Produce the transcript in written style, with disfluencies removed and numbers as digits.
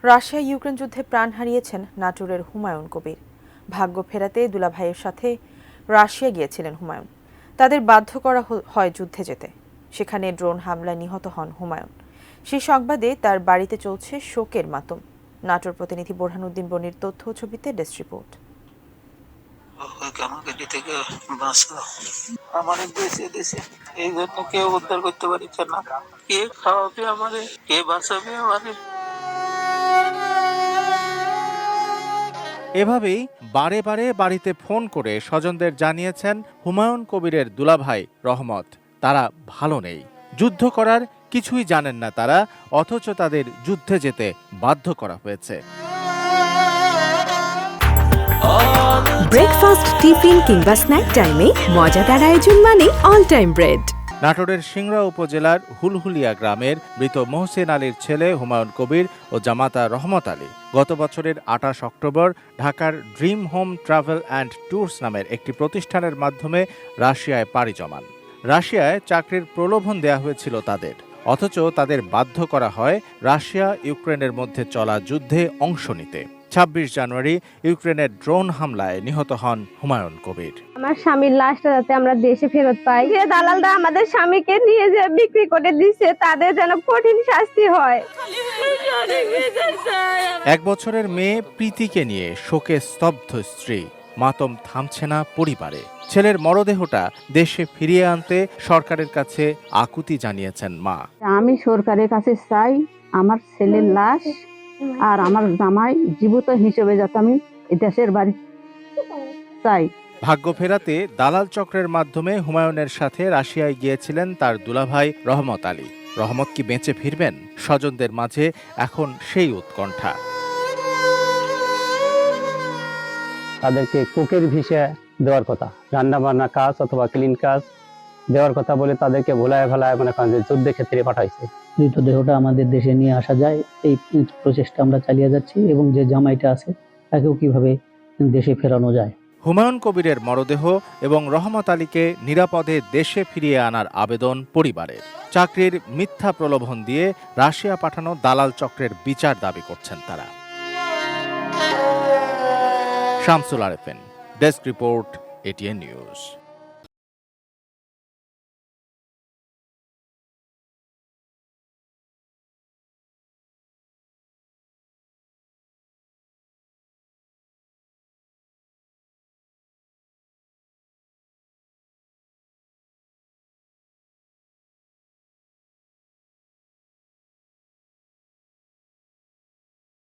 Russia Ukraine যুদ্ধে প্রাণ হারিয়েছেন নাটোরের হুমায়ুন কবির। ভাগ্য ফেরাতে দুলাভাইয়ের সাথে রাশিয়া গিয়েছিলেন হুমায়ুন। তাদের বাধ্য করা হয় যুদ্ধে যেতে। সেখানে ড্রোন হামলায় নিহত হন হুমায়ুন। সেই সংবাদে তার বাড়িতে চলছে শোকের মাতম। নাটোর প্রতিনিধি বোরহানুদ্দিন বনির তথ্য ও ছবিতে ডেস্ক রিপোর্ট। এই জন্য কেউ উদ্ধার করতে পারছে না। কে খাওয়াবে আমারে, কে বাঁচাবে আমারে। এভাবেই বারে বারে বাড়িতে ফোন করে স্বজনদের জানিয়েছেন হুমায়ুন কবিরের দুলাভাই রহমত। তারা ভালো নেই, যুদ্ধ করার কিছুই জানেন না তারা, অথচ তাদের যুদ্ধে যেতে বাধ্য করা হয়েছে। ব্রেকফাস্ট, টিফিন কিংবা স্ন্যাক টাইমে মজাদার আয়োজন মানে অল টাইম ব্রেড। নাটোরের সিংড়া উপজেলার হুলহুলিয়া গ্রামের মৃত মোহসেন আলীর ছেলে হুমায়ুন কবির ও জামাতা রহমত আলী গত বছরের ২৮ অক্টোবর ঢাকার dream home travel and tours নামের একটি প্রতিষ্ঠানের মাধ্যমে রাশিয়ায় পাড়ি জমান। রাশিয়ায় চাকরির প্রলোভন দেয়া হয়েছিল তাদের, অথচ তাদের বাধ্য করা হয় রাশিয়া ইউক্রেনের মধ্যে চলা যুদ্ধে অংশ নিতে। ২৬ জানুয়ারি ইউক্রেনের ড্রোন হামলায় নিহত হন হুমায়ুন কবির। আমার স্বামীর লাশটা যাতে আমরা দেশে ফেরত পাই, যে দালালরা আমাদের স্বামীকে নিয়ে যে বিক্রি করে দিচ্ছে তাদের যেন কঠিন শাস্তি হয়। ১ বছরের মেয়ে প্রীতিকে নিয়ে শোকে স্তব্ধ স্ত্রী, মাতম থামছে না পরিবারে। ছেলের মরদেহটা দেশে ফিরিয়ে আনতে সরকারের কাছে আকুতি জানিয়েছেন মা। আমি সরকারের কাছে চাই আমার ছেলের লাশ আর আমার জামাই জীবিত হিসেবে যাতে আমি দেশের বাড়ি চাই। ভাগ্য ফেরাতে দালাল চক্রের মাধ্যমে হুমায়ুনের সাথে রাশিয়ায় গিয়েছিলেন তার দুলাভাই রহমত আলী। রহমত কি বেঁচে ফিরবেন? স্বজনদের মাঝে এখন সেই উৎকণ্ঠা। তাদেরকে কুকের ভিসা দেওয়ার কথা, রান্না বান্না কাজ অথবা ক্লিন কাজ দেওয়ার কথা বলে তাদেরকে ভোলায় ভোলায় মনে করেন যে যুদ্ধ ক্ষেত্রে পাঠাইছে। মৃতদেহটা আমাদের দেশে নিয়ে আসা যায় এই প্রচেষ্টা আমরা চালিয়ে যাচ্ছি, এবং যে জামাইটা আছে তাকেও কিভাবে দেশে ফেরানো যায়। হুমায়ুন কবিরের মরদেহ এবং রহমত আলীকে নিরাপদে দেশে ফিরিয়ে আনার আবেদন পরিবারের। চাকরির মিথ্যা প্রলোভন দিয়ে রাশিয়া পাঠানো দালাল চক্রের বিচার দাবি করছেন তারা। Shamsul Arefin, desk report, ATN news.